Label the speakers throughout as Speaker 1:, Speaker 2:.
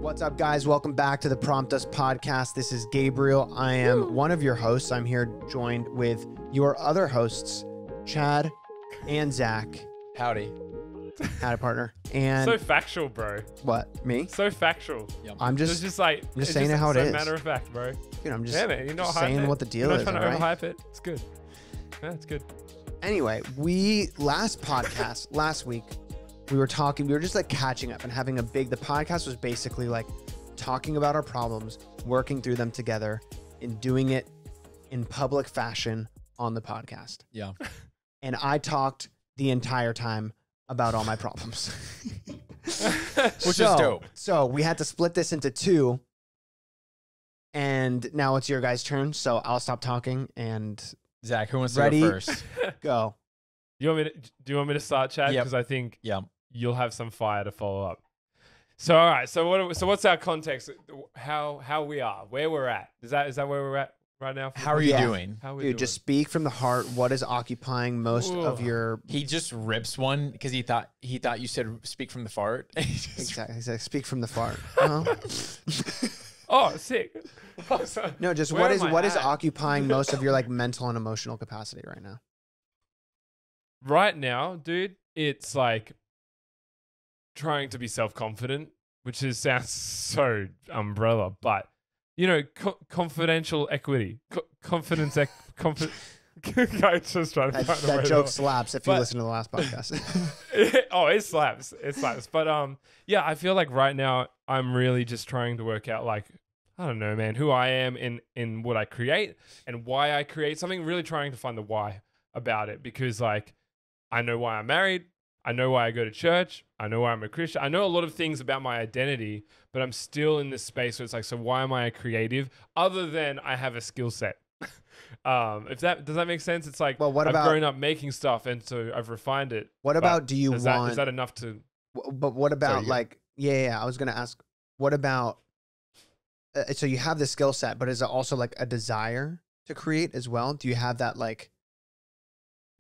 Speaker 1: What's up, guys? Welcome back to the Prompt Us podcast. This is Gabriel. I am one of your hosts. I'm here joined with your other hosts, Chad and Zach.
Speaker 2: Howdy.
Speaker 1: Howdy, partner. And
Speaker 3: So factual, bro.
Speaker 1: what? Me?
Speaker 3: So factual.
Speaker 2: Yep.
Speaker 1: I'm
Speaker 3: It's
Speaker 1: just
Speaker 3: just like
Speaker 1: I'm just saying it how it
Speaker 3: so
Speaker 1: is.
Speaker 3: matter of fact, bro.
Speaker 1: Dude, I'm just
Speaker 3: Yeah, man. You're not
Speaker 1: saying
Speaker 3: hyping it.
Speaker 1: what the deal
Speaker 3: You're not
Speaker 1: is.
Speaker 3: trying to
Speaker 1: All right?
Speaker 3: overhype it. It's good. Yeah, it's good.
Speaker 1: Anyway, last week, we were just like catching up and having the podcast was basically like talking about our problems, working through them together, and doing it in public fashion on the podcast.
Speaker 2: Yeah.
Speaker 1: And I talked the entire time about all my problems.
Speaker 2: Which is dope.
Speaker 1: So we had to split this into two. And now it's your guys' turn. So I'll stop talking and
Speaker 2: Zach, who wants to
Speaker 1: Ready?
Speaker 2: go first?
Speaker 1: go.
Speaker 3: Do you want me to start, Chad?
Speaker 2: Yep.
Speaker 3: Because I think
Speaker 2: Yeah.
Speaker 3: you'll have some fire to follow up. So all right. So what's our context? How we are, where we're at? Is that where we're at right now?
Speaker 2: How are you
Speaker 1: Yeah.
Speaker 2: doing?
Speaker 3: How we
Speaker 1: Dude,
Speaker 3: doing?
Speaker 1: just speak from the heart. What is occupying most of
Speaker 3: Ooh.
Speaker 1: your...
Speaker 2: He just rips one because he thought you said speak from the fart.
Speaker 1: Exactly. He said, speak from the fart. Uh-huh.
Speaker 3: Oh, sick. So,
Speaker 1: No, just
Speaker 3: where am I
Speaker 1: what is
Speaker 3: at?
Speaker 1: occupying most of your like mental and emotional capacity right now?
Speaker 3: Right now, dude, it's like trying to be self-confident, which sounds so umbrella, but you know, confidential equity, confidence, I just trying to find a way
Speaker 1: That
Speaker 3: to-
Speaker 1: joke slaps if you
Speaker 3: But-
Speaker 1: listen to the last podcast.
Speaker 3: Oh, it slaps. It slaps. But yeah, I feel like right now I'm really just trying to work out like, I don't know, man, who I am in what I create and why I create something, really trying to find the why about it. Because like I know why I'm married, I know why I go to church, I know why I'm a Christian. I know a lot of things about my identity, but I'm still in this space where it's like, so why am I a creative other than I have a skill set? Does that make sense? It's like,
Speaker 1: Well, what
Speaker 3: I've
Speaker 1: about-
Speaker 3: grown up making stuff and so I've refined it.
Speaker 1: What
Speaker 3: But
Speaker 1: about do you
Speaker 3: is
Speaker 1: want...
Speaker 3: that enough to?
Speaker 1: But what about
Speaker 3: you go.
Speaker 1: like... Yeah, I was going to ask, what about... so you have the skill set, but is it also like a desire to create as well? Do you have that like...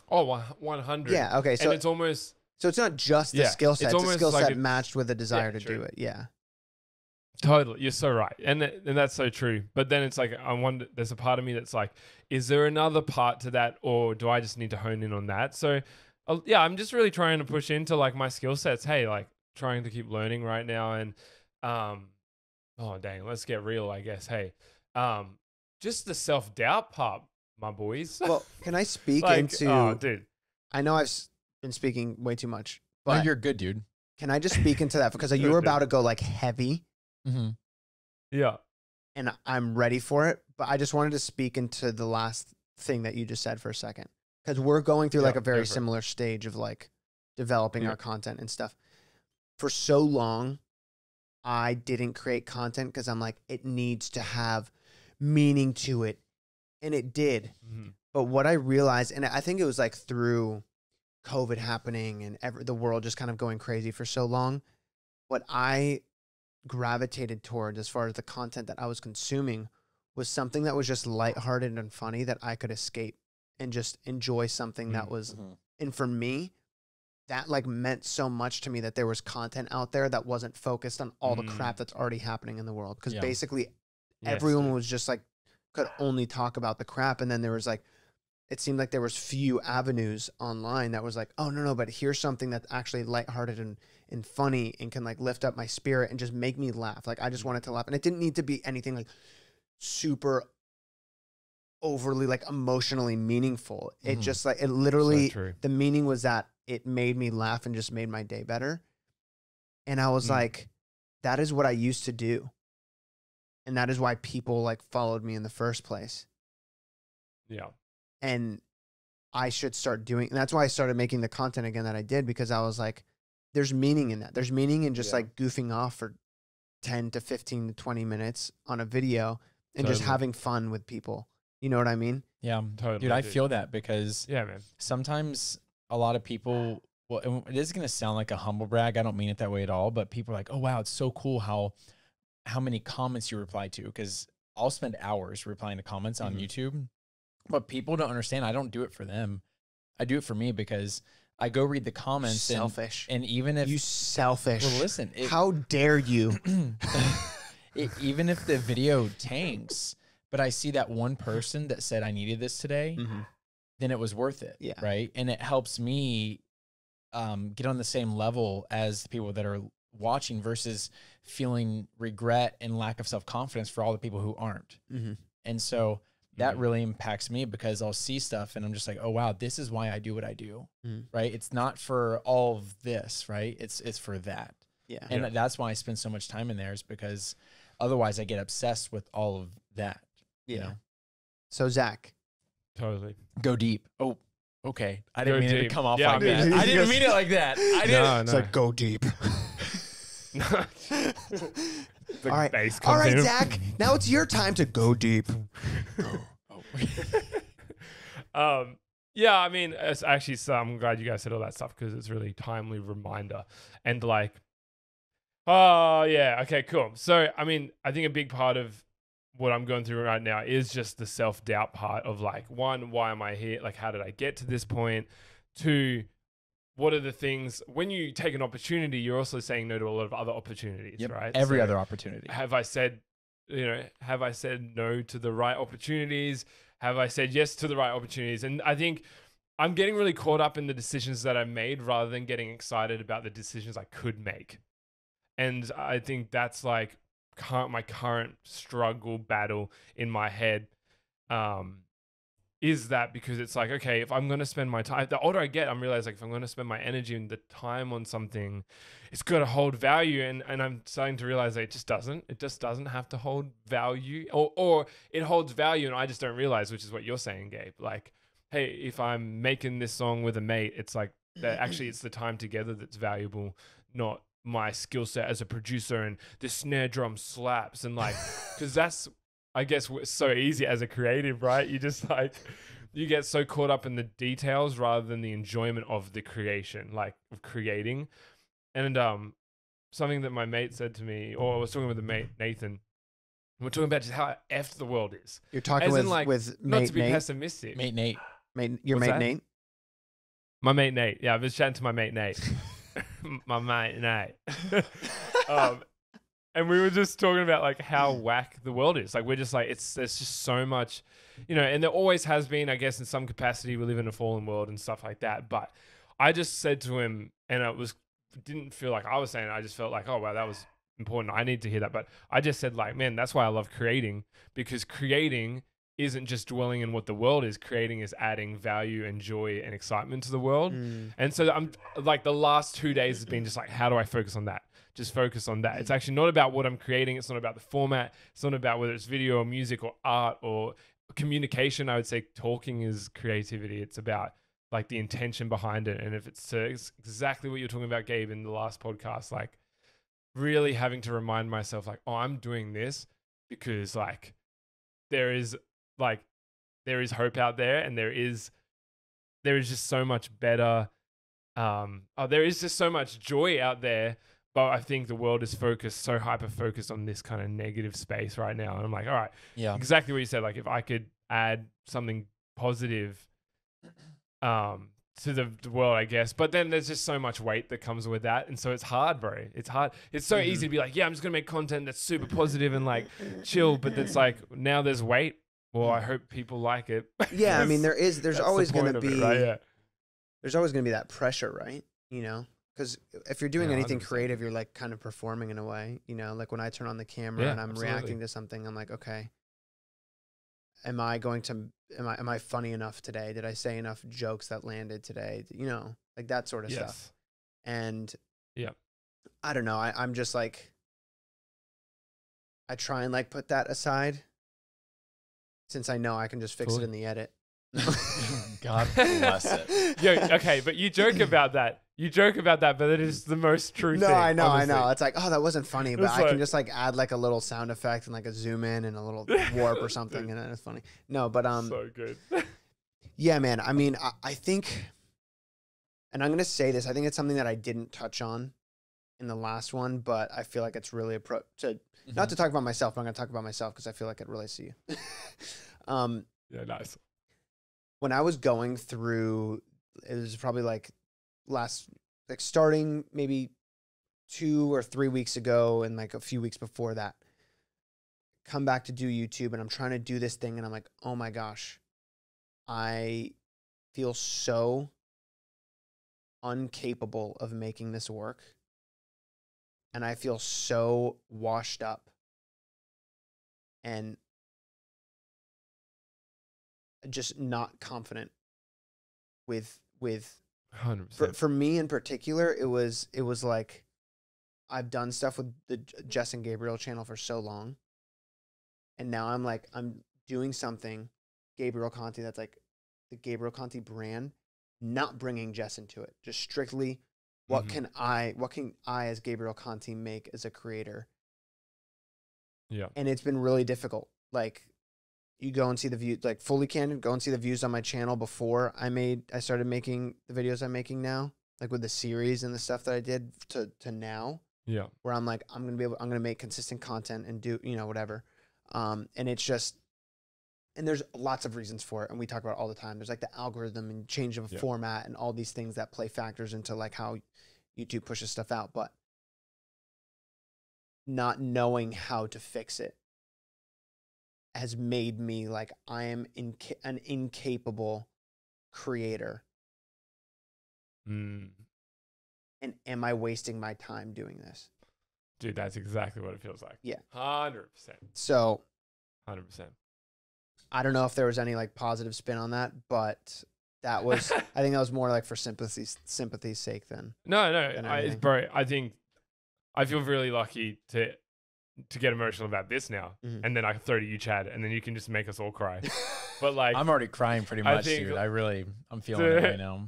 Speaker 3: Oh, 100.
Speaker 1: Yeah, okay. So
Speaker 3: and it's almost
Speaker 1: so it's not just the
Speaker 3: Yeah,
Speaker 1: skill
Speaker 3: it's
Speaker 1: set. It's a
Speaker 3: almost
Speaker 1: skill
Speaker 3: like
Speaker 1: set
Speaker 3: a-
Speaker 1: matched with a desire to
Speaker 3: true.
Speaker 1: do it. Yeah.
Speaker 3: totally. You're so right, and that's so true. But then it's like I wonder. There's a part of me that's like, is there another part to that, or do I just need to hone in on that? So, yeah, I'm just really trying to push into like my skill sets. Hey, like trying to keep learning right now, and oh dang, let's get real. I guess. Hey, just the self-doubt part, my boys.
Speaker 1: Well, can I speak
Speaker 3: like,
Speaker 1: into...
Speaker 3: oh, dude.
Speaker 1: I know I've been speaking way too much,
Speaker 2: No,
Speaker 1: but
Speaker 2: you're good, dude.
Speaker 1: can I just speak into that? Because you
Speaker 3: Good,
Speaker 1: were
Speaker 3: dude.
Speaker 1: about to go like heavy
Speaker 2: Mm-hmm.
Speaker 3: Yeah.
Speaker 1: and I'm ready for it. But I just wanted to speak into the last thing that you just said for a second. Because we're going through like
Speaker 3: Yeah,
Speaker 1: a
Speaker 3: go
Speaker 1: very
Speaker 3: for it.
Speaker 1: similar stage of like developing
Speaker 3: Yeah.
Speaker 1: our content and stuff. For so long, I didn't create content because I'm like, it needs to have meaning to it. And it did.
Speaker 3: Mhm.
Speaker 1: But what I realized, and I think it was like through COVID happening and the world just kind of going crazy for so long, what I gravitated towards as far as the content that I was consuming was something that was just lighthearted and funny that I could escape and just enjoy something that was, and for me, that like meant so much to me that there was content out there that wasn't focused on all the crap that's already happening in the world. Because
Speaker 2: Yeah.
Speaker 1: basically
Speaker 3: Yes,
Speaker 1: everyone
Speaker 3: dude.
Speaker 1: was just like, could only talk about the crap. And then there was like, it seemed like there was few avenues online that was like, oh no, but here's something that's actually lighthearted and funny and can like lift up my spirit and just make me laugh. Like I just wanted to laugh. And it didn't need to be anything like super overly like emotionally meaningful. It
Speaker 2: Mhm.
Speaker 1: just like, it literally,
Speaker 3: So true.
Speaker 1: the meaning was that it made me laugh and just made my day better. And I was
Speaker 3: Mm.
Speaker 1: like, that is what I used to do. And that is why people like followed me in the first place.
Speaker 3: Yeah.
Speaker 1: And I should start doing, and that's why I started making the content again that I did, because I was like, there's meaning in that. There's meaning in just
Speaker 3: Yeah.
Speaker 1: like goofing off for 10 to 15 to 20 minutes on a video and just
Speaker 3: Totally.
Speaker 1: having fun with people. You know what I mean?
Speaker 2: Yeah.
Speaker 3: Totally,
Speaker 2: Dude, I
Speaker 3: dude.
Speaker 2: feel that because
Speaker 3: Yeah, man.
Speaker 2: sometimes a lot of people, well, and it is going to sound like a humble brag. I don't mean it that way at all, but people are like, oh, wow, it's so cool how many comments you reply to. Because I'll spend hours replying to comments on
Speaker 3: Mhm.
Speaker 2: YouTube, but people don't understand. I don't do it for them. I do it for me because I go read the comments.
Speaker 1: Selfish.
Speaker 2: And even if
Speaker 1: you selfish.
Speaker 2: Well, listen.
Speaker 1: How dare you?
Speaker 2: Even if the video tanks, but I see that one person that said I needed this today, then it was worth it.
Speaker 1: Yeah.
Speaker 2: Right. And it helps me get on the same level as the people that are watching versus feeling regret and lack of self-confidence for all the people who aren't. And so that really impacts me because I'll see stuff and I'm just like, oh, wow, this is why I do what I do. Right. It's not for all of this. Right. It's for that.
Speaker 1: Yeah.
Speaker 2: And that's why I spend so much time in there is because otherwise I get obsessed with all of that.
Speaker 1: Yeah.
Speaker 2: You know?
Speaker 1: So Zach.
Speaker 3: Totally.
Speaker 2: Go deep. Oh, okay. I didn't mean it to come off
Speaker 3: Yeah,
Speaker 2: like that. I didn't mean it like that. I didn't.
Speaker 3: No,
Speaker 1: It's like, go deep.
Speaker 3: All
Speaker 1: right, Zach. Now it's your time to go deep.
Speaker 3: Yeah, I mean, it's actually, so I'm glad you guys said all that stuff because it's really timely reminder. And like, oh yeah, okay, cool. So, I mean, I think a big part of what I'm going through right now is just the self-doubt part of like, one, why am I here? Like, how did I get to this point? Two, what are the things, when you take an opportunity, you're also saying no to a lot of other opportunities, right?
Speaker 2: Every other opportunity.
Speaker 3: Have I said no to the right opportunities? Have I said yes to the right opportunities? And I think I'm getting really caught up in the decisions that I made rather than getting excited about the decisions I could make. And I think that's like my current struggle battle in my head. Is that because it's like, okay, if I'm going to spend my time, the older I get, I'm realizing like if I'm going to spend my energy and the time on something, it's got to hold value. And I'm starting to realize that it just doesn't have to hold value or it holds value. And I just don't realize, which is what you're saying, Gabe. Like, hey, if I'm making this song with a mate, it's like that actually it's the time together that's valuable, not my skill set as a producer and the snare drum slaps and like, cause that's, I guess, so easy as a creative, right? You just like, you get so caught up in the details rather than the enjoyment of the creation, like of creating. And something that my mate said to me, or I was talking with a mate, Nathan, we're talking about just how effed the world is.
Speaker 1: You're talking
Speaker 3: with not
Speaker 1: mate
Speaker 3: to be
Speaker 1: Nate?
Speaker 3: pessimistic.
Speaker 2: Mate Nate.
Speaker 1: Your
Speaker 3: What's
Speaker 1: mate
Speaker 3: that?
Speaker 1: Nate?
Speaker 3: My mate Nate. Yeah, I was chatting to my mate Nate. My mate Nate. And we were just talking about like how whack the world is. Like we're just like, there's just so much, and there always has been, I guess, in some capacity, we live in a fallen world and stuff like that. But I just said to him, and didn't feel like I was saying it, I just felt like, oh wow, that was important. I need to hear that. But I just said like, man, that's why I love creating, because creating isn't just dwelling in what the world is. Creating is adding value and joy and excitement to the world. And so I'm like, the last 2 days has been just like, how do I focus on that? Just focus on that. It's actually not about what I'm creating. It's not about the format. It's not about whether it's video or music or art or communication. I would say talking is creativity. It's about like the intention behind it. And if it's exactly what you're talking about, Gabe, in the last podcast, like really having to remind myself like, oh, I'm doing this because like there is hope out there, and there is just so much better. There is just so much joy out there. But I think the world is so hyper-focused on this kind of negative space right now. And I'm like, all right,
Speaker 2: yeah,
Speaker 3: exactly what you said. Like if I could add something positive to the world, I guess. But then there's just so much weight that comes with that. And so it's hard, bro. It's hard. It's so easy to be like, yeah, I'm just going to make content that's super positive and like chill. But it's like, now there's weight. Well, I hope people like it.
Speaker 1: Yeah, I mean, there's always going to be,
Speaker 3: right? Yeah.
Speaker 1: There's always going to be that pressure, right? Because if you're doing anything
Speaker 3: 100%.
Speaker 1: creative, you're like kind of performing in a way, like when I turn on the camera and I'm reacting to something, I'm like, okay, am I funny enough today? Did I say enough jokes that landed today? Like that sort of stuff. And
Speaker 3: yeah,
Speaker 1: I don't know. I'm just like, I try and like put that aside since I know I can just fix it in the edit.
Speaker 2: God bless it.
Speaker 3: Yeah, okay, but you joke about that. But it is the most true thing.
Speaker 1: I know.
Speaker 3: honestly.
Speaker 1: It's like, oh, that wasn't funny, but I can just like add like a little sound effect and like a zoom in and a little warp or something, and then it's funny. No, but
Speaker 3: so good.
Speaker 1: Yeah, man. I mean, I think, and I'm gonna say this, I think it's something that I didn't touch on in the last one, but I feel like it's really not to talk about myself, but I'm gonna talk about myself because I feel like it relates to you.
Speaker 3: Yeah, nice.
Speaker 1: When I was going through, it was probably like starting maybe 2 or 3 weeks ago and like a few weeks before that, come back to do YouTube, and I'm trying to do this thing, and I'm like, oh my gosh, I feel so incapable of making this work. And I feel so washed up and just not confident with
Speaker 3: 100%.
Speaker 1: for me in particular, it was like I've done stuff with the Jess and Gabriel channel for so long. And now I'm doing something, Gabriel Conte, that's like the Gabriel Conte brand, not bringing Jess into it. Just strictly what can I as Gabriel Conte make as a creator?
Speaker 3: Yeah.
Speaker 1: And it's been really difficult. Like, you go and see the view, like fully candid, go and see the views on my channel before I started making the videos I'm making now, like with the series and the stuff that I did to now.
Speaker 3: Yeah.
Speaker 1: Where I'm like, I'm going to make consistent content and do, whatever. And it's just, and there's lots of reasons for it. And we talk about it all the time. There's like the algorithm and change of a format and all these things that play factors into like how YouTube pushes stuff out, but not knowing how to fix it has made me like, I am an incapable creator. And am I wasting my time doing this?
Speaker 3: Dude, that's exactly what it feels like.
Speaker 1: Yeah.
Speaker 3: 100%.
Speaker 1: So
Speaker 3: 100%.
Speaker 1: I don't know if there was any like positive spin on that, but that was, I think that was more like for sympathy's sake than.
Speaker 3: No,
Speaker 1: anything.
Speaker 3: bro, I think I feel really lucky to get emotional about this now. And then I can throw to you, Chad, and then you can just make us all cry. But like,
Speaker 2: I'm already crying pretty much, dude. I'm feeling it right now.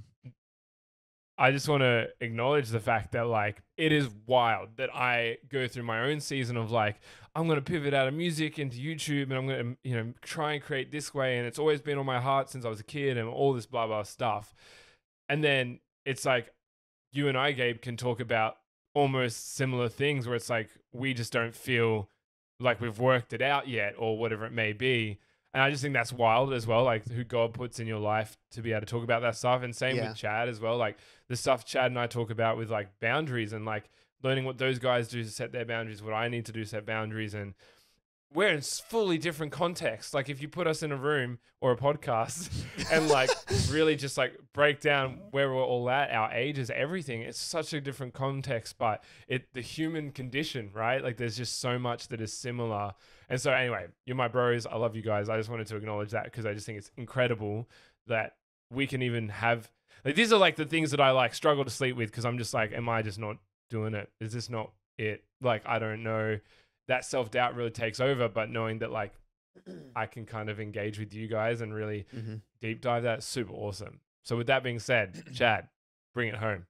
Speaker 3: I just want to acknowledge the fact that like, it is wild that I go through my own season of like, I'm going to pivot out of music into YouTube, and I'm going to, try and create this way. And it's always been on my heart since I was a kid and all this blah, blah stuff. And then it's like, you and I, Gabe, can talk about almost similar things where it's like, we just don't feel like we've worked it out yet or whatever it may be. And I just think that's wild as well, like who God puts in your life to be able to talk about that stuff. And same with Chad as well, like the stuff Chad and I talk about with like boundaries and like learning what those guys do to set their boundaries, what I need to do to set boundaries. And we're in fully different contexts. Like if you put us in a room or a podcast and like really just like break down where we're all at, our ages, everything, it's such a different context, but the human condition, right? Like there's just so much that is similar. And so anyway, you're my bros. I love you guys. I just wanted to acknowledge that because I just think it's incredible that we can even have, like, these are like the things that I like struggle to sleep with because I'm just like, am I just not doing it? Is this not it? Like, I don't know. That self-doubt really takes over, but knowing that like I can kind of engage with you guys and really deep dive, that's super awesome. So with that being said, Chad, bring it home.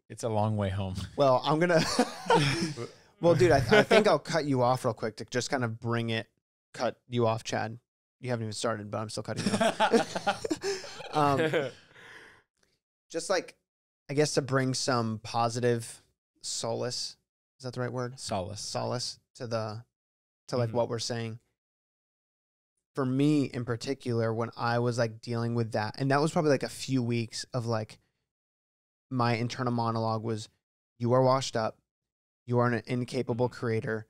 Speaker 2: It's a long way home.
Speaker 1: Well, I'm going to, well, dude, I think I'll cut you off real quick to just kind of cut you off, Chad. You haven't even started, but I'm still cutting you off. Just like, I guess to bring some positive solace. Is that the right word? Solace to like what we're saying. For me in particular, when I was like dealing with that, and that was probably like a few weeks of like my internal monologue was, you are washed up, you are an incapable creator,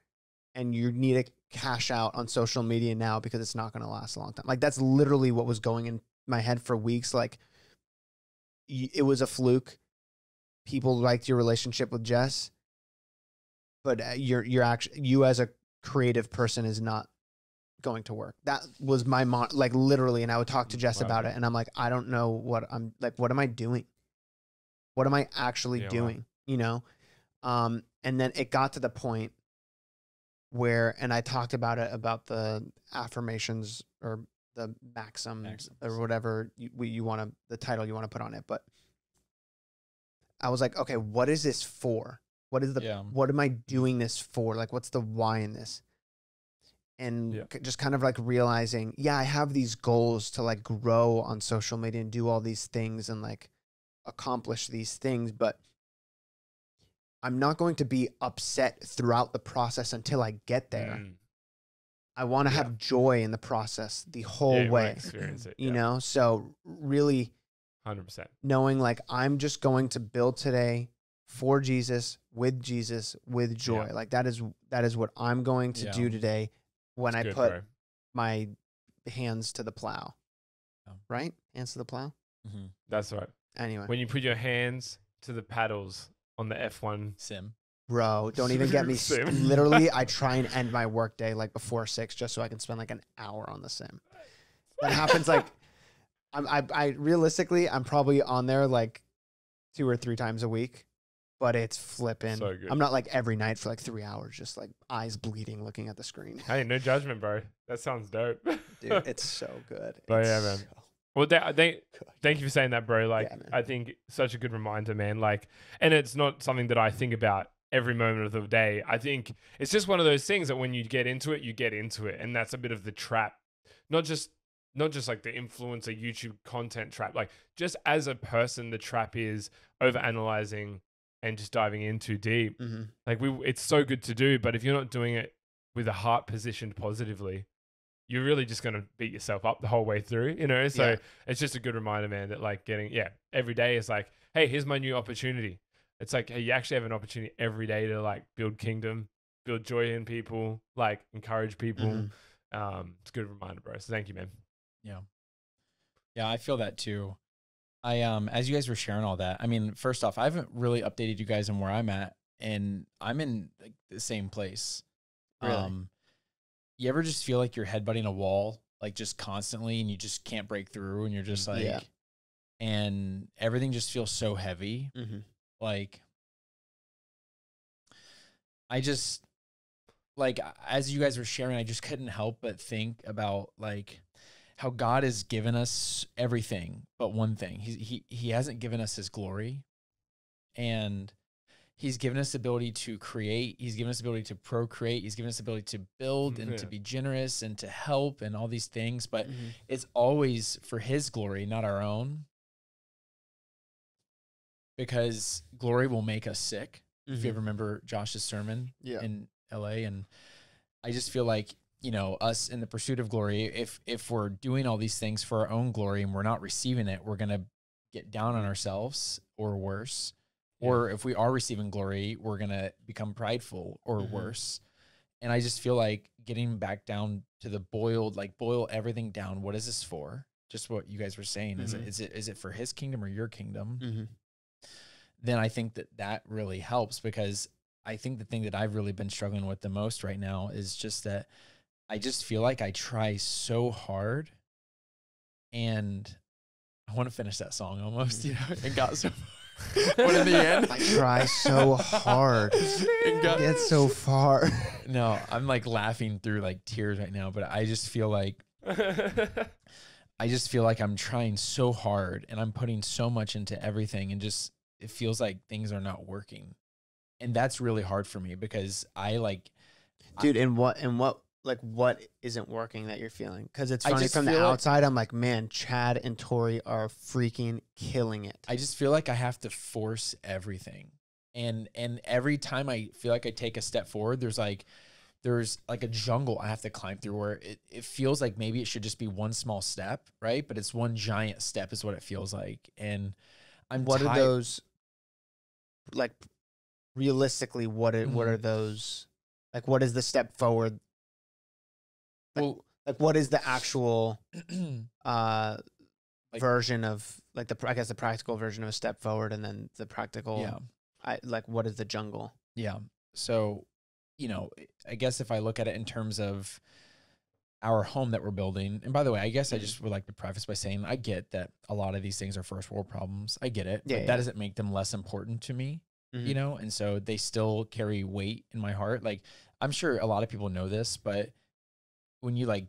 Speaker 1: and you need to cash out on social media now because it's not going to last a long time. Like that's literally what was going in my head for weeks. Like it was a fluke. People liked your relationship with Jess. But you as a creative person is not going to work. That was my like literally, and I would talk to Jess about it, and I'm like, I don't know what I'm like. What am I doing? What am I actually doing? And then it got to the point where, and I talked about it about the affirmations or the maxims or whatever you want to, the title you want to put on it. But I was like, okay, what is this for? What am I doing this for? Like, what's the why in this? And just kind of like realizing, I have these goals to like grow on social media and do all these things and like accomplish these things, but I'm not going to be upset throughout the process until I get there. I want to have joy in the process the whole way,
Speaker 3: experience it,
Speaker 1: you know? So really
Speaker 3: 100%.
Speaker 1: knowing like I'm just going to build today for Jesus, with joy.
Speaker 3: Yeah.
Speaker 1: Like that is what I'm going to
Speaker 2: Yeah.
Speaker 1: do today when
Speaker 3: It's
Speaker 1: I
Speaker 3: good,
Speaker 1: put
Speaker 3: bro.
Speaker 1: my hands to the plow.
Speaker 2: Yeah.
Speaker 1: Right? Hands to the plow.
Speaker 2: Mm-hmm.
Speaker 3: That's right.
Speaker 1: Anyway,
Speaker 3: When you put your hands to the paddles on the F1
Speaker 2: Sim.
Speaker 1: bro, don't even get me.
Speaker 3: Sim.
Speaker 1: Literally, I try and end my workday like before 6 just so I can spend like an hour on the sim. That happens like I realistically I'm probably on there like 2 or 3 times a week, but it's flipping.
Speaker 3: So good.
Speaker 1: I'm not like every night for like 3 hours, just like eyes bleeding looking at the screen.
Speaker 3: Hey, no judgment, bro. That sounds dope.
Speaker 1: Dude, it's so good.
Speaker 3: But
Speaker 1: It's
Speaker 3: yeah, man.
Speaker 1: so
Speaker 3: Well,
Speaker 1: good.
Speaker 3: thank you for saying that, bro. Like,
Speaker 1: Yeah, man.
Speaker 3: I think such a good reminder, man. Like, and it's not something that I think about every moment of the day. I think it's just one of those things that when you get into it, you get into it, and that's a bit of the trap. Not just like the influencer YouTube content trap. Like, just as a person, the trap is overanalyzing and just diving in too deep.
Speaker 1: Mm-hmm.
Speaker 3: Like, it's so good to do, but if you're not doing it with a heart positioned positively, you're really just going to beat yourself up the whole way through, you know? So
Speaker 1: Yeah.
Speaker 3: it's just a good reminder, man, that like every day is like, hey, here's my new opportunity. It's like, hey, you actually have an opportunity every day to like build kingdom, build joy in people, like encourage people.
Speaker 1: Mm-hmm.
Speaker 3: It's a good reminder, bro. So thank you, man.
Speaker 2: Yeah. Yeah, I feel that too. As you guys were sharing all that, I mean, first off, I haven't really updated you guys on where I'm at, and I'm in like the same place.
Speaker 1: Really?
Speaker 2: You ever just feel like you're headbutting a wall, like just constantly, and you just can't break through, and you're just like,
Speaker 1: Yeah.
Speaker 2: and everything just feels so heavy.
Speaker 1: Mm-hmm.
Speaker 2: Like, I just, like, as you guys were sharing, I just couldn't help but think about like how God has given us everything but one thing. He hasn't given us his glory, and he's given us the ability to create. He's given us the ability to procreate. He's given us the ability to build and to be generous and to help and all these things. But it's always for his glory, not our own. Because glory will make us sick. If you ever remember Josh's sermon in LA. And I just feel like, you know, us in the pursuit of glory, if we're doing all these things for our own glory and we're not receiving it, we're going to get down on ourselves or worse. Or if we are receiving glory, we're going to become prideful or worse. And I just feel like getting back down to the boil everything down. What is this for? Just what you guys were saying. Is it for his kingdom or your kingdom? Then I think that really helps, because I think the thing that I've really been struggling with the most right now is just that I just feel like I try so hard, and I want to finish that song almost, you know, and got so far. But in the end,
Speaker 1: I try so hard and get so far.
Speaker 2: No, I'm like laughing through like tears right now, but I just feel like I'm trying so hard and I'm putting so much into everything, and just it feels like things are not working. And that's really hard for me, because I like,
Speaker 1: dude, and what isn't working that you're feeling? Because it's
Speaker 2: I
Speaker 1: funny
Speaker 2: just
Speaker 1: from the
Speaker 2: feel like-
Speaker 1: outside, I'm like, man, Chad and Tori are freaking killing it.
Speaker 2: I just feel like I have to force everything. And every time I feel like I take a step forward, there's like a jungle I have to climb through, where it feels like maybe it should just be one small step, right? But it's one giant step is what it feels like. And
Speaker 1: What are those, like, realistically, what are those, like, what is the step forward?
Speaker 2: Well,
Speaker 1: like what is the actual
Speaker 2: like,
Speaker 1: version of, like, I guess the practical version of a step forward, and then the practical, what is the jungle?
Speaker 2: Yeah. So, you know, I guess if I look at it in terms of our home that we're building, and by the way, I guess I just would like to preface by saying I get that a lot of these things are first world problems. I get it. But that doesn't make them less important to me, you know? And so they still carry weight in my heart. Like, I'm sure a lot of people know this, but when you like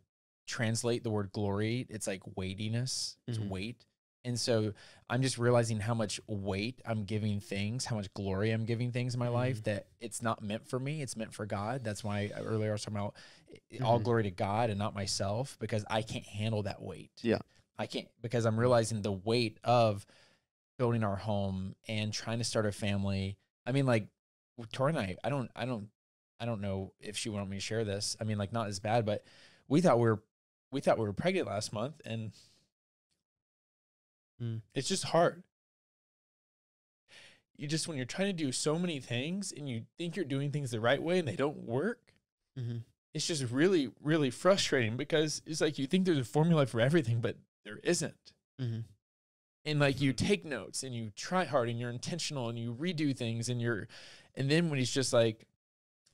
Speaker 2: translate the word glory, it's like weightiness, it's weight. And so I'm just realizing how much weight I'm giving things, how much glory I'm giving things in my life, that it's not meant for me. It's meant for God. That's why earlier I was talking about all glory to God and not myself, because I can't handle that weight.
Speaker 1: Yeah.
Speaker 2: I can't, because I'm realizing the weight of building our home and trying to start a family. I mean, like Tori and I don't know if she wanted me to share this. I mean, like, not as bad, but we thought we were pregnant last month, and It's just hard. You just, when you're trying to do so many things and you think you're doing things the right way and they don't work, it's just really, really frustrating because it's like you think there's a formula for everything, but there isn't. And like you take notes and you try hard and you're intentional and you redo things and then when he's just like,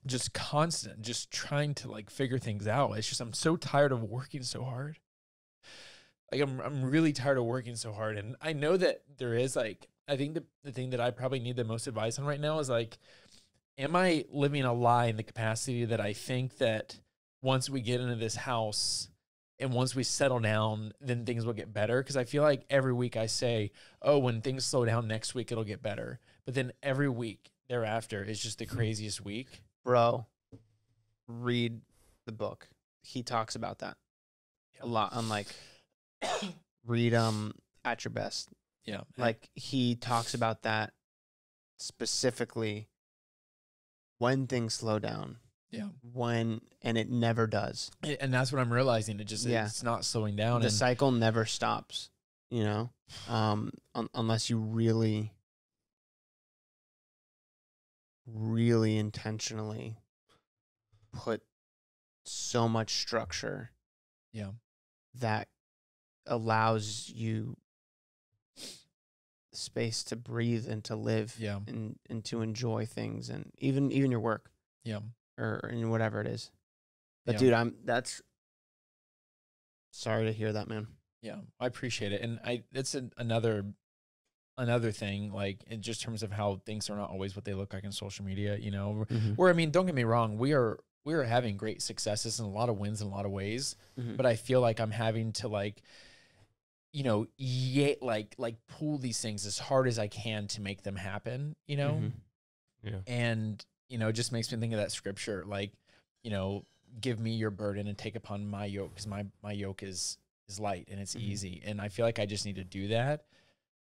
Speaker 2: just constant, just trying to like figure things out. It's just, I'm so tired of working so hard. Like I'm really tired of working so hard. And I know that there is like, I think the thing that I probably need the most advice on right now is like, am I living a lie in the capacity that I think that once we get into this house and once we settle down, then things will get better? Because I feel like every week I say, oh, when things slow down next week, it'll get better. But then every week thereafter is just the craziest week.
Speaker 1: Bro, read the book. He talks about that a lot. I'm like, read At Your Best.
Speaker 2: Yeah.
Speaker 1: Like he talks about that specifically when things slow down.
Speaker 2: Yeah.
Speaker 1: And it never does.
Speaker 2: And that's what I'm realizing. It just, it's not slowing down.
Speaker 1: The cycle never stops, you know, unless you really, really intentionally put so much structure that allows you space to breathe and to live and to enjoy things and even your work or in whatever it is. But dude, that's sorry to hear that, man.
Speaker 2: Yeah, I appreciate it. And it's another thing, like in just terms of how things are not always what they look like in social media, you know, where, I mean, don't get me wrong. We are having great successes and a lot of wins in a lot of ways, but I feel like I'm having to like, you know, like pull these things as hard as I can to make them happen, you know?
Speaker 3: Yeah.
Speaker 2: And, you know, it just makes me think of that scripture, like, you know, give me your burden and take upon my yoke, because my yoke is light and it's easy. And I feel like I just need to do that.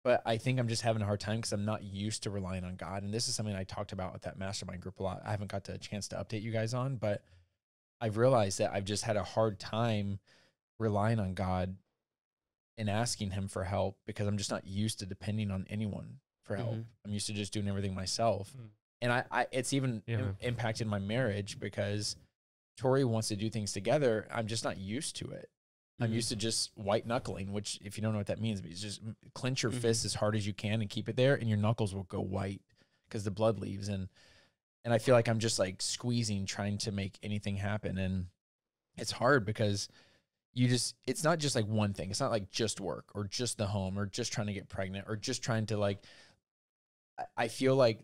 Speaker 2: But I think I'm just having a hard time because I'm not used to relying on God. And this is something I talked about with that mastermind group a lot. I haven't got the chance to update you guys on, but I've realized that I've just had a hard time relying on God and asking him for help because I'm just not used to depending on anyone for help. I'm used to just doing everything myself. And it's even impacted my marriage because Tori wants to do things together. I'm just not used to it. I'm used to just white knuckling, which if you don't know what that means, it's just clench your fist as hard as you can and keep it there, and your knuckles will go white because the blood leaves. And I feel like I'm just like squeezing, trying to make anything happen. And it's hard because it's not just like one thing. It's not like just work or just the home or just trying to get pregnant or just trying to like, I feel like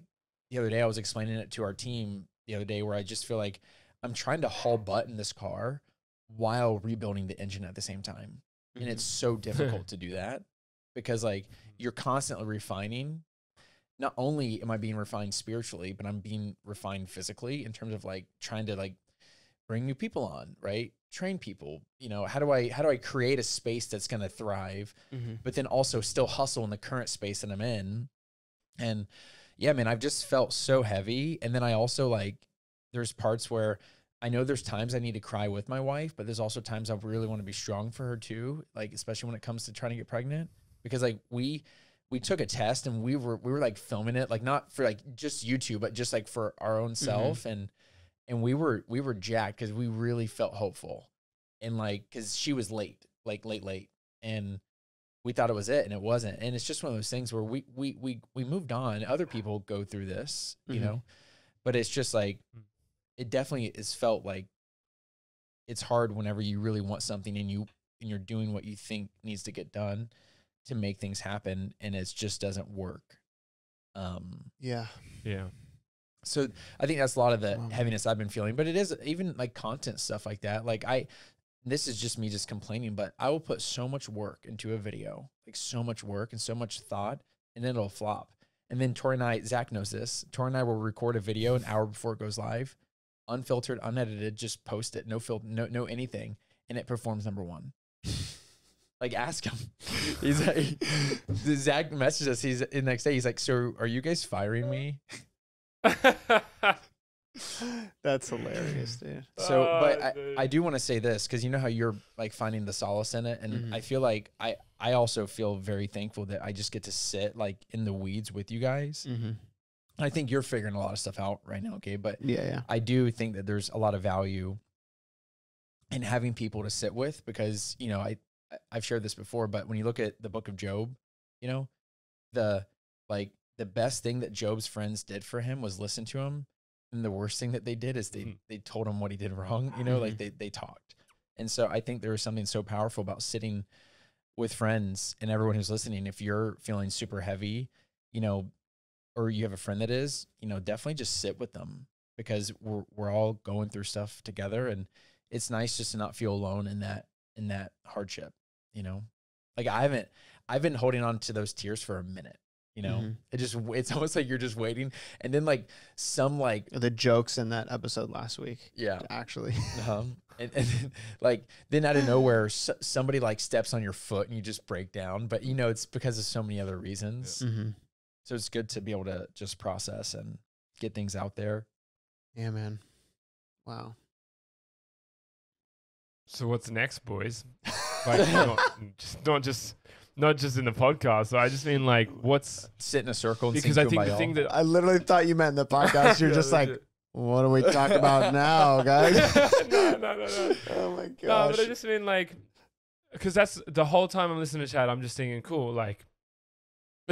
Speaker 2: the other day I was explaining it to our team the other day where I just feel like I'm trying to haul butt in this car while rebuilding the engine at the same time. And it's so difficult to do that because like you're constantly refining. Not only am I being refined spiritually, but I'm being refined physically in terms of like trying to like bring new people on, right? Train people, you know, how do I create a space that's going to thrive, but then also still hustle in the current space that I'm in. And yeah, man, I've just felt so heavy. And then I also like, there's parts where I know there's times I need to cry with my wife, but there's also times I really want to be strong for her too. Like, especially when it comes to trying to get pregnant, because like we took a test and we were like filming it, like not for like just YouTube, but just like for our own self. And we were jacked because we really felt hopeful. And like, cause she was late, like late. And we thought it was it and it wasn't. And it's just one of those things where we moved on. Other people go through this, you know, but it's just like, it definitely is felt like it's hard whenever you really want something and you're doing what you think needs to get done to make things happen, and it just doesn't work.
Speaker 1: Yeah.
Speaker 2: So I think that's a lot of the heaviness I've been feeling, but it is even like content stuff like that. Like this is just me just complaining, but I will put so much work into a video, like so much work and so much thought, and then it'll flop. And then Tori and I, Zach knows this, Tori and I will record a video an hour before it goes live, unfiltered, unedited, just post it, no filter, no anything, and it performs number one. Like, ask him. He's like, Zach messaged us. He's the next day. He's like, "So, are you guys firing me?"
Speaker 1: That's hilarious, dude.
Speaker 2: So, but I do want to say this because you know how you're like finding the solace in it, and I feel like I I also feel very thankful that I just get to sit like in the weeds with you guys.
Speaker 1: Mm-hmm.
Speaker 2: I think you're figuring a lot of stuff out right now, Gabe, but
Speaker 1: Yeah.
Speaker 2: I do think that there's a lot of value in having people to sit with because, you know, I've shared this before, but when you look at the book of Job, you know, the best thing that Job's friends did for him was listen to him. And the worst thing that they did is they told him what he did wrong, you know, like they talked. And so I think there was something so powerful about sitting with friends and everyone who's listening. If you're feeling super heavy, you know, or you have a friend that is, you know, definitely just sit with them because we're all going through stuff together. And it's nice just to not feel alone in that hardship, you know, like I've been holding on to those tears for a minute, you know, it's almost like you're just waiting. And then like some like
Speaker 1: The jokes in that episode last week.
Speaker 2: yeah,
Speaker 1: Actually.
Speaker 2: and then, like then out of nowhere somebody like steps on your foot and you just break down, but you know it's because of so many other reasons.
Speaker 1: Mm-hmm.
Speaker 2: So it's good to be able to just process and get things out there.
Speaker 1: Yeah, man. Wow.
Speaker 3: So what's next, boys? Like not just in the podcast. So I just mean like what's
Speaker 2: Sit in a circle and
Speaker 3: because
Speaker 2: sing
Speaker 3: I think the
Speaker 2: Kumbaya.
Speaker 3: thing that
Speaker 1: I literally thought you meant in the podcast. You're just like, what do we talk about now, guys?
Speaker 3: no.
Speaker 1: Oh my gosh.
Speaker 3: No, but I just mean like, because that's the whole time I'm listening to Chad, I'm just thinking, cool, like,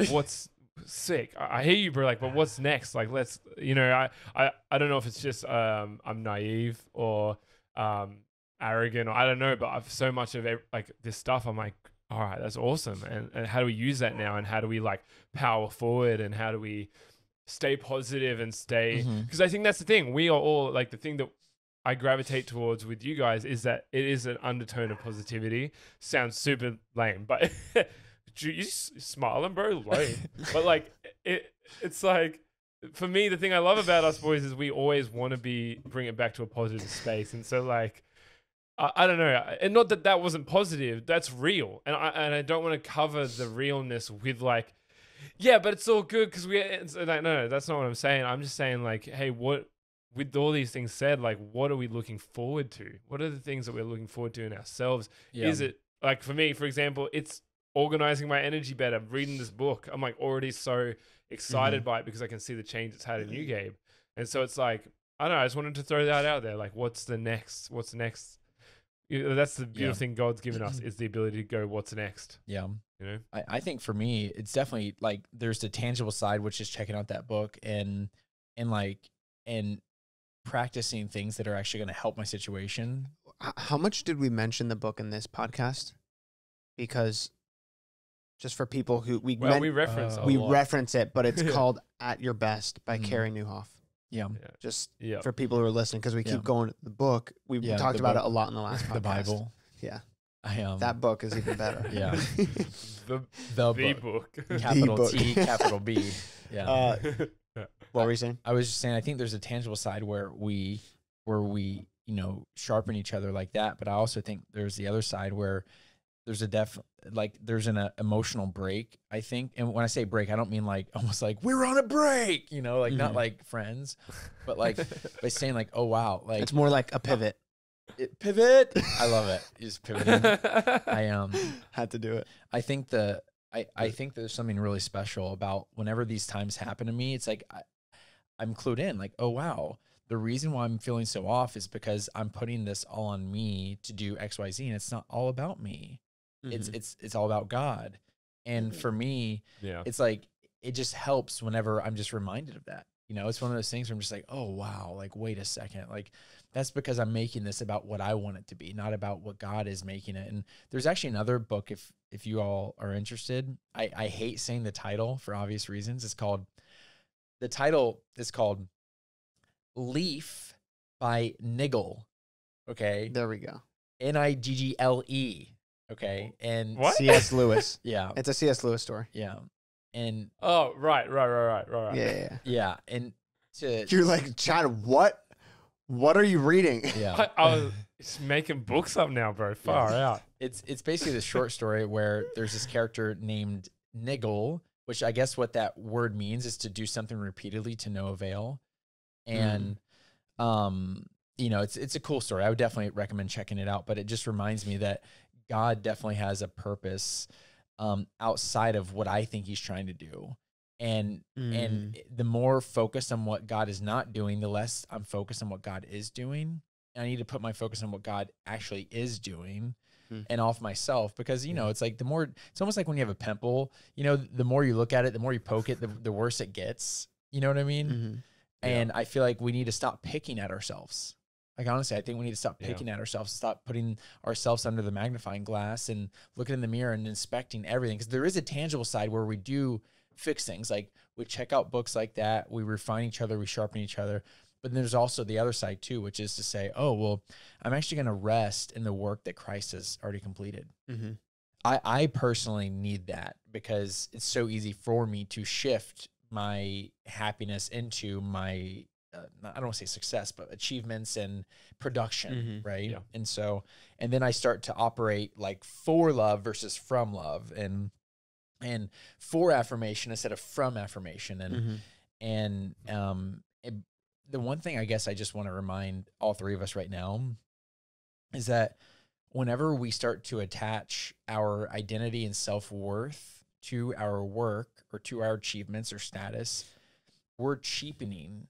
Speaker 3: what's sick? I hear you, bro. Like, but what's next? Like, let's, you know, I don't know if it's just I'm naive or arrogant or I don't know, but I've so much of like this stuff. I'm like, all right, that's awesome. And how do we use that now? And how do we like power forward? And how do we stay positive and stay? Because I think that's the thing. We are all like the thing that I gravitate towards with you guys is that it is an undertone of positivity. Sounds super lame, but you smiling, bro, lame. But like it's like for me, the thing I love about us boys is we always want to bring it back to a positive space, and so like I don't know, and not that wasn't positive. That's real, and I don't want to cover the realness with like, yeah, but it's all good because no, that's not what I'm saying. I'm just saying like, hey, what? With all these things said, like, what are we looking forward to? What are the things that we're looking forward to in ourselves? Yeah. Is it, like, for me, for example, it's organizing my energy better, reading this book. I'm, like, already so excited by it because I can see the change it's had in you, Gabe. And so it's like, I don't know, I just wanted to throw that out there. Like, what's next? You know, that's the beautiful thing God's given us is the ability to go, what's next?
Speaker 2: Yeah.
Speaker 3: You know?
Speaker 2: I think for me, it's definitely, like, there's the tangible side, which is checking out that book and practicing things that are actually going to help my situation.
Speaker 1: How much did we mention the book in this podcast? Because just for people who we reference it, but it's called At Your Best by Carrie Nieuwhof.
Speaker 2: Yeah.
Speaker 1: Just for people who are listening, because we keep going to the book. We talked about it a lot in the last podcast.
Speaker 2: The Bible.
Speaker 1: Yeah.
Speaker 2: That
Speaker 1: book is even better.
Speaker 2: Yeah.
Speaker 3: the book.
Speaker 2: Capital book. T, capital B. Yeah.
Speaker 1: What were you saying?
Speaker 2: I was just saying, I think there's a tangible side where we, you know, sharpen each other like that. But I also think there's the other side where there's there's an emotional break, I think. And when I say break, I don't mean like almost like we're on a break, you know, like not like friends, but like by saying like, oh, wow. Like
Speaker 1: it's more like a pivot.
Speaker 2: Pivot. I love it. You just pivoting. I
Speaker 1: had to do it.
Speaker 2: I think I think there's something really special about whenever these times happen to me. It's like I'm clued in, like, oh wow, the reason why I'm feeling so off is because I'm putting this all on me to do X, Y, Z, and it's not all about me. It's all about God. And for me, it's like it just helps whenever I'm just reminded of that. You know, it's one of those things where I'm just like, oh wow, like wait a second, like that's because I'm making this about what I want it to be, not about what God is making it. And there's actually another book if you all are interested. I hate saying the title for obvious reasons. The title is called Leaf by Niggle. Okay.
Speaker 1: There we go.
Speaker 2: Niggle. Okay. And
Speaker 3: what?
Speaker 1: C.S. Lewis.
Speaker 2: Yeah.
Speaker 1: It's a C.S. Lewis story.
Speaker 2: Yeah. And
Speaker 3: oh, right.
Speaker 1: Yeah.
Speaker 2: And
Speaker 1: you're like, Chad, what are you reading?
Speaker 2: Yeah.
Speaker 3: I was making books up now, bro. Far out.
Speaker 2: It's basically this short story where there's this character named Niggle, which I guess what that word means is to do something repeatedly to no avail. And you know, it's a cool story. I would definitely recommend checking it out, but it just reminds me that God definitely has a purpose outside of what I think he's trying to do. And
Speaker 1: Mm.
Speaker 2: the more focused on what God is not doing, the less I'm focused on what God is doing. And I need to put my focus on what God actually is doing and off myself, because, you know, it's like it's almost like when you have a pimple, you know, the more you look at it, the more you poke it, the worse it gets. You know what I mean?
Speaker 1: Mm-hmm.
Speaker 2: And I feel like we need to stop picking at ourselves. Like, honestly, I think we need to stop picking at ourselves, stop putting ourselves under the magnifying glass and looking in the mirror and inspecting everything. Because there is a tangible side where we do fix things. Like, we check out books like that, we refine each other, we sharpen each other. But there's also the other side too, which is to say, oh, well, I'm actually going to rest in the work that Christ has already completed.
Speaker 1: Mm-hmm.
Speaker 2: I personally need that, because it's so easy for me to shift my happiness into my, I don't want to say success, but achievements and production, right? Yeah. And so, and then I start to operate like for love versus from love, and for affirmation instead of from affirmation. The one thing I guess I just want to remind all three of us right now is that whenever we start to attach our identity and self-worth to our work or to our achievements or status, we're cheapening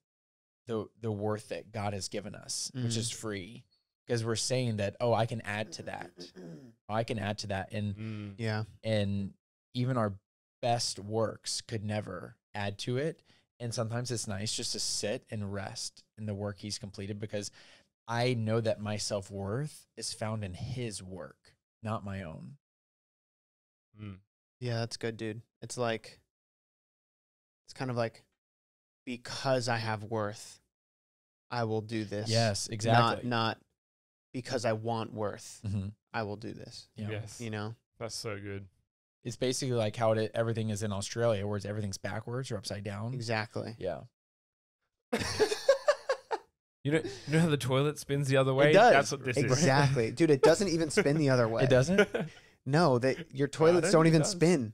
Speaker 2: the worth that God has given us, which is free, because we're saying that, oh, I can add to that. I can add to that. And and even our best works could never add to it. And sometimes it's nice just to sit and rest in the work he's completed, because I know that my self-worth is found in his work, not my own.
Speaker 1: Yeah, that's good, dude. It's like, it's kind of like, because I have worth, I will do this.
Speaker 2: Yes, exactly.
Speaker 1: Not because I want worth, I will do this.
Speaker 2: Yeah.
Speaker 3: Yes.
Speaker 1: You know?
Speaker 3: That's so good.
Speaker 2: It's basically like how everything is in Australia, where everything's backwards or upside down.
Speaker 1: Exactly.
Speaker 2: Yeah.
Speaker 3: You know how the toilet spins the other way?
Speaker 1: It does.
Speaker 3: That's what this is.
Speaker 1: Exactly. Dude, it doesn't even spin the other way.
Speaker 2: It doesn't?
Speaker 1: No, your toilets don't even spin.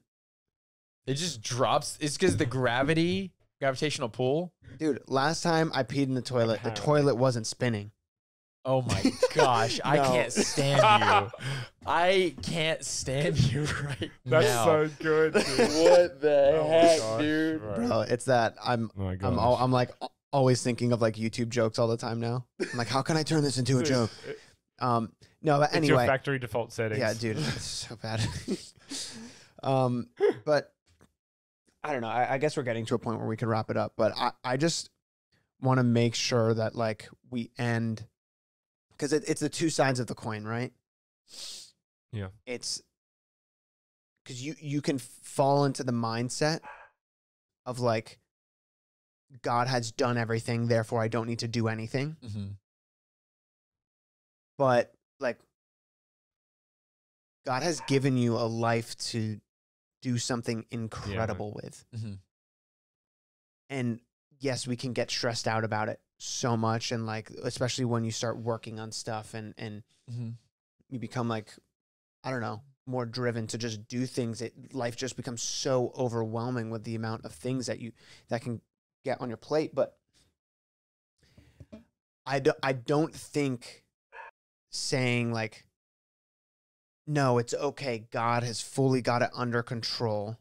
Speaker 2: It just drops. It's because the gravitational pull.
Speaker 1: Dude, last time I peed in the toilet wasn't spinning.
Speaker 2: Oh my gosh, I can't stand you. I can't stand you right now.
Speaker 3: That's so good, dude.
Speaker 2: What the heck, dude?
Speaker 1: Bro, it's that I'm like always thinking of like YouTube jokes all the time now. I'm like, how can I turn this into a joke? No, but anyway.
Speaker 3: It's your factory default settings.
Speaker 1: Yeah, dude, it's so bad. But I don't know. I guess we're getting to a point where we could wrap it up. But I just want to make sure that like we end, because it's the two sides of the coin, right?
Speaker 3: Yeah.
Speaker 1: It's because you can fall into the mindset of like, God has done everything, therefore I don't need to do anything. But like, God has given you a life to do something incredible with. And yes, we can get stressed out about it so much. And like, especially when you start working on stuff and you become like, I don't know, more driven to just do things. Life just becomes so overwhelming with the amount of things that can get on your plate. But I don't think saying like, no, it's okay, God has fully got it under control,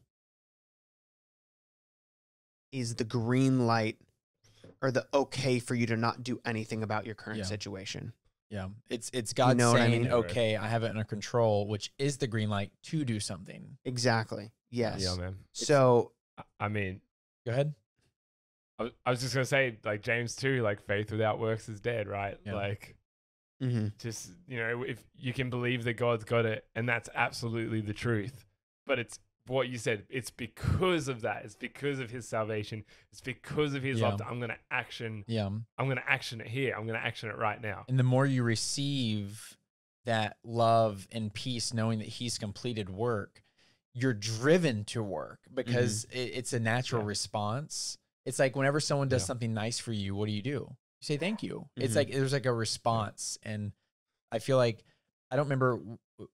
Speaker 1: is the green light or the okay for you to not do anything about your current situation.
Speaker 2: Yeah. It's God
Speaker 1: know what I
Speaker 2: saying,
Speaker 1: mean?
Speaker 2: okay, I have it under control, which is the green light to do something.
Speaker 1: Exactly. Yes.
Speaker 3: Yeah, man.
Speaker 1: So,
Speaker 3: I mean,
Speaker 2: go ahead.
Speaker 3: I was just going to say, like James 2, like faith without works is dead, right?
Speaker 2: Yeah.
Speaker 3: Like, just, you know, if you can believe that God's got it, and that's absolutely the truth. But it's what you said, it's because of that. It's because of his salvation. It's because of his love that I'm going to action.
Speaker 2: Yeah.
Speaker 3: I'm going to action it here. I'm going to action it right now.
Speaker 2: And the more you receive that love and peace, knowing that he's completed work, you're driven to work because it's a natural response. It's like whenever someone does something nice for you, what do? You say thank you. It's like there's like a response. And I feel like, I don't remember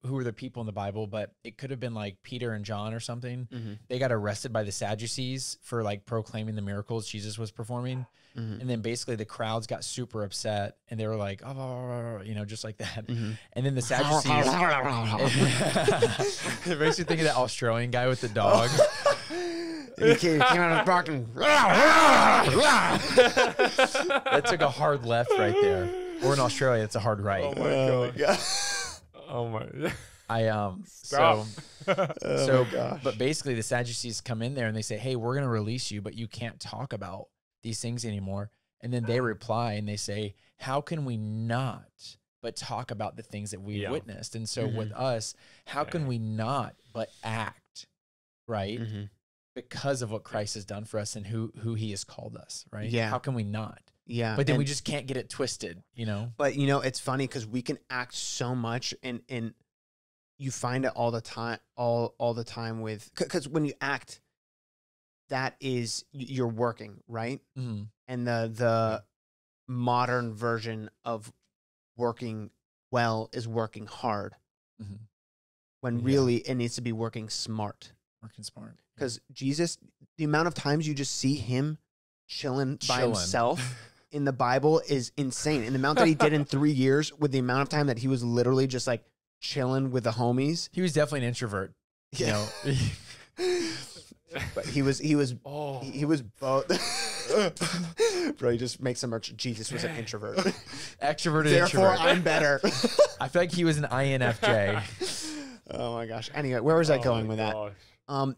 Speaker 2: who were the people in the Bible, but it could have been like Peter and John or something.
Speaker 1: Mm-hmm.
Speaker 2: They got arrested by the Sadducees for like proclaiming the miracles Jesus was performing.
Speaker 1: Mm-hmm.
Speaker 2: And then basically the crowds got super upset and they were like, oh, you know, just like that.
Speaker 1: Mm-hmm.
Speaker 2: And then the Sadducees, it makes you think of that Australian guy with the dog.
Speaker 1: He came out barking.
Speaker 2: That took a hard left right there. Or in Australia, it's a hard right.
Speaker 3: Oh my god. Oh my.
Speaker 2: So
Speaker 1: Oh my gosh.
Speaker 2: but basically the Sadducees come in there and they say, hey, we're going to release you, but you can't talk about these things anymore. And then they reply and they say, how can we not but talk about the things that we witnessed? And so with us, how can we not but act, right?
Speaker 1: Mm-hmm.
Speaker 2: Because of what Christ has done for us and who he has called us, right?
Speaker 1: Yeah.
Speaker 2: How can we not?
Speaker 1: Yeah.
Speaker 2: But then we just can't get it twisted, you know?
Speaker 1: But you know, it's funny because we can act so much, and you find it all the time, all the time with, because when you act, that is you're working, right?
Speaker 2: Mm-hmm.
Speaker 1: And the modern version of working well is working hard,
Speaker 2: Mm-hmm.
Speaker 1: when really it needs to be working smart.
Speaker 2: Working smart.
Speaker 1: Because Jesus, the amount of times you just see him chilling by himself in the Bible is insane. And the amount that he did in 3 years, with the amount of time that he was literally just like chilling with the homies.
Speaker 2: He was definitely an introvert. You know?
Speaker 1: But he was both. Bro, he just makes a merch. Jesus was an introvert.
Speaker 2: Extroverted
Speaker 1: Therefore,
Speaker 2: introvert.
Speaker 1: I'm better.
Speaker 2: I feel like he was an INFJ.
Speaker 1: Oh my gosh. Anyway, where was I going with that?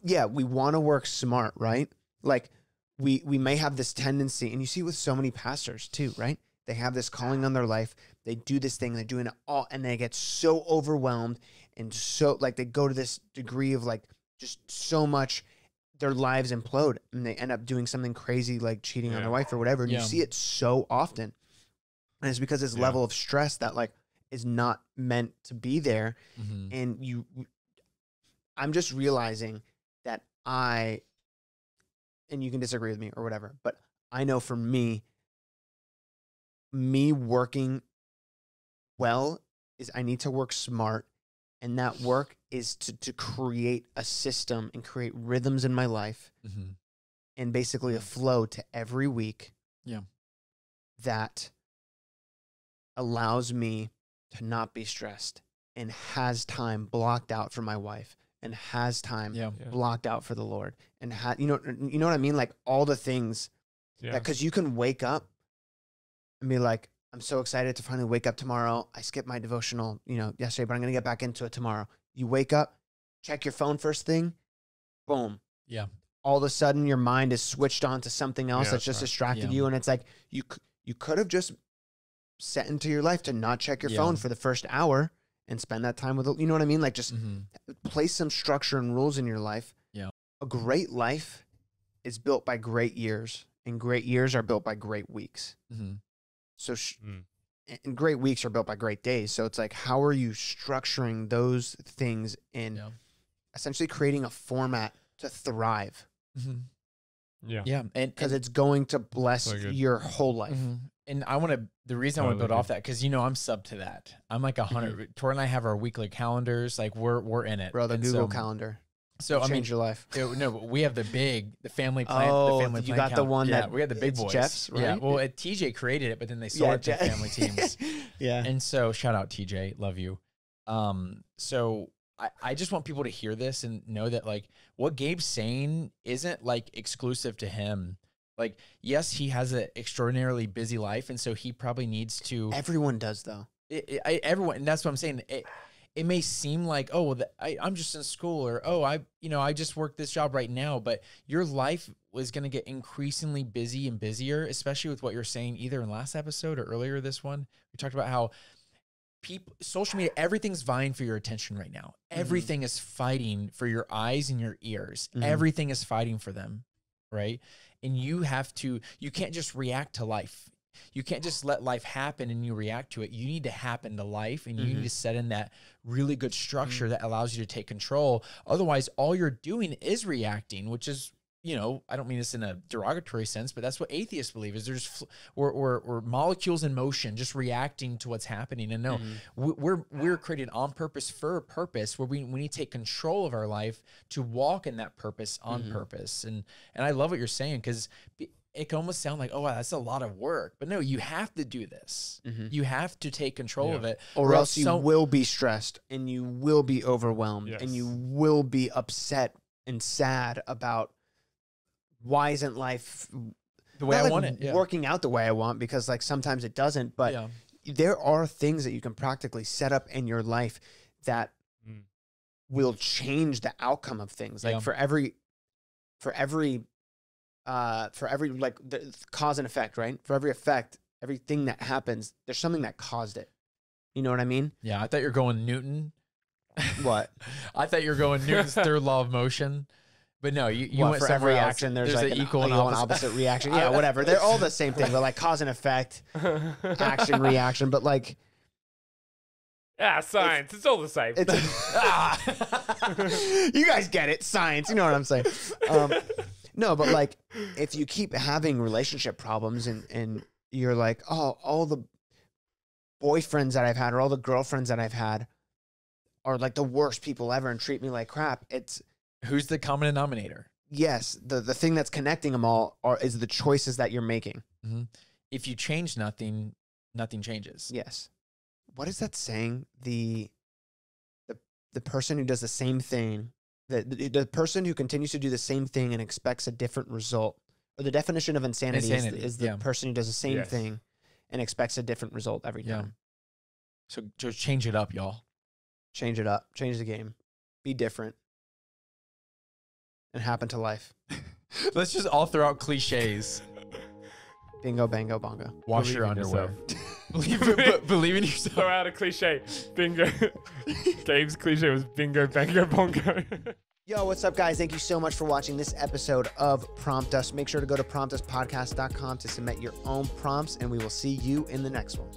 Speaker 1: Yeah, we want to work smart, right? Like we may have this tendency, and you see it with so many pastors too, right? They have this calling on their life. They do this thing, they're doing it all, and they get so overwhelmed and so like they go to this degree of like just so much, their lives implode and they end up doing something crazy like cheating on their wife or whatever. And you see it so often. And it's because this level of stress that like is not meant to be there.
Speaker 2: Mm-hmm.
Speaker 1: And I'm just realizing that and you can disagree with me or whatever, but I know for me working well is I need to work smart, and that work is to create a system and create rhythms in my life,
Speaker 2: Mm-hmm.
Speaker 1: and basically a flow to every week.
Speaker 2: Yeah.
Speaker 1: That allows me to not be stressed and has time blocked out for my wife and has time blocked out for the Lord and you know what I mean? Like all the things that, cause you can wake up and be like, I'm so excited to finally wake up tomorrow. I skipped my devotional, yesterday, but I'm going to get back into it tomorrow. You wake up, check your phone first thing, boom.
Speaker 2: Yeah.
Speaker 1: All of a sudden your mind is switched on to something else that's just distracted you. And it's like, you could have just set into your life to not check your phone for the first hour and spend that time with, you know what I mean? Like just place some structure and rules in your life.
Speaker 2: Yeah.
Speaker 1: A great life is built by great years, and great years are built by great weeks.
Speaker 2: Mm-hmm.
Speaker 1: So, and great weeks are built by great days. So it's like, how are you structuring those things in essentially creating a format to thrive?
Speaker 2: Mm-hmm.
Speaker 3: Yeah.
Speaker 2: Yeah. And
Speaker 1: because it's going to bless your whole life.
Speaker 2: Mm-hmm. And the reason I want to build off that, because, I'm sub to that. I'm like 100. Tor and I have our weekly calendars. Like we're in it.
Speaker 1: Bro, the Google calendar.
Speaker 2: So
Speaker 1: change your life.
Speaker 2: No, but we have the family plan.
Speaker 1: Oh,
Speaker 2: the family
Speaker 1: you
Speaker 2: plan
Speaker 1: got the one that
Speaker 2: we had the big boys.
Speaker 1: Jeff's, right?
Speaker 2: Yeah. Well, TJ created it, but then they sold it to family teams.
Speaker 1: Yeah.
Speaker 2: And so shout out TJ, love you. So I just want people to hear this and know that like what Gabe's saying isn't like exclusive to him. Like, yes, he has an extraordinarily busy life, and so he probably needs to.
Speaker 1: Everyone does, though.
Speaker 2: Everyone, and that's what I'm saying. It may seem like, oh, well, I'm just in school, or oh, I just work this job right now, but your life was going to get increasingly busy and busier, especially with what you're saying either in last episode or earlier this one. We talked about how social media, everything's vying for your attention right now. Everything is fighting for your eyes and your ears. Everything is fighting for them, right? And you can't just react to life. You can't just let life happen and you react to it. You need to happen to life, and you need to set in that really good structure that allows you to take control. Otherwise, all you're doing is reacting, which is, I don't mean this in a derogatory sense, but that's what atheists believe is there's or molecules in motion just reacting to what's happening. And no, we're created on purpose for a purpose where we need to take control of our life to walk in that purpose on purpose. And I love what you're saying, because it can almost sound like, oh, wow, that's a lot of work. But no, you have to do this. You have to take control of it.
Speaker 1: Or else you will be stressed and you will be overwhelmed and you will be upset and sad about why isn't life
Speaker 2: the way I want it,
Speaker 1: working out the way I want, because like sometimes it doesn't. But there are things that you can practically set up in your life that will change the outcome of things. Like for every like the cause and effect, right? For every effect, everything that happens, there's something that caused it. You know what I mean?
Speaker 2: Yeah, I thought you were going Newton.
Speaker 1: What?
Speaker 2: I thought you were going Newton's third law of motion. But no, you went
Speaker 1: for every action. There's like an equal and opposite reaction. Yeah, whatever. They're all the same thing. But like cause and effect, action, reaction. But like,
Speaker 3: science. It's all the same.
Speaker 1: You guys get it, science. You know what I'm saying? No, but like, if you keep having relationship problems and you're like, oh, all the boyfriends that I've had or all the girlfriends that I've had are like the worst people ever and treat me like crap. It's
Speaker 2: who's the common denominator?
Speaker 1: Yes, the thing that's connecting them all is the choices that you're making.
Speaker 2: If you change nothing changes.
Speaker 1: Yes. What is that saying? The person who does the same thing. The person who continues to do the same thing and expects a different result, or the definition of insanity is the person who does the same thing and expects a different result every time.
Speaker 2: So just change it up, y'all.
Speaker 1: Change it up. Change the game. Be different. And happen to life.
Speaker 2: Let's just all throw out cliches.
Speaker 1: Bingo, bango, bongo.
Speaker 2: Wash your underwear. Believe in yourself.
Speaker 3: Throw out a cliche. Bingo. Gabe's cliche was bingo, bango, bongo.
Speaker 1: Yo, what's up, guys? Thank you so much for watching this episode of Prompt Us. Make sure to go to promptuspodcast.com to submit your own prompts, and we will see you in the next one.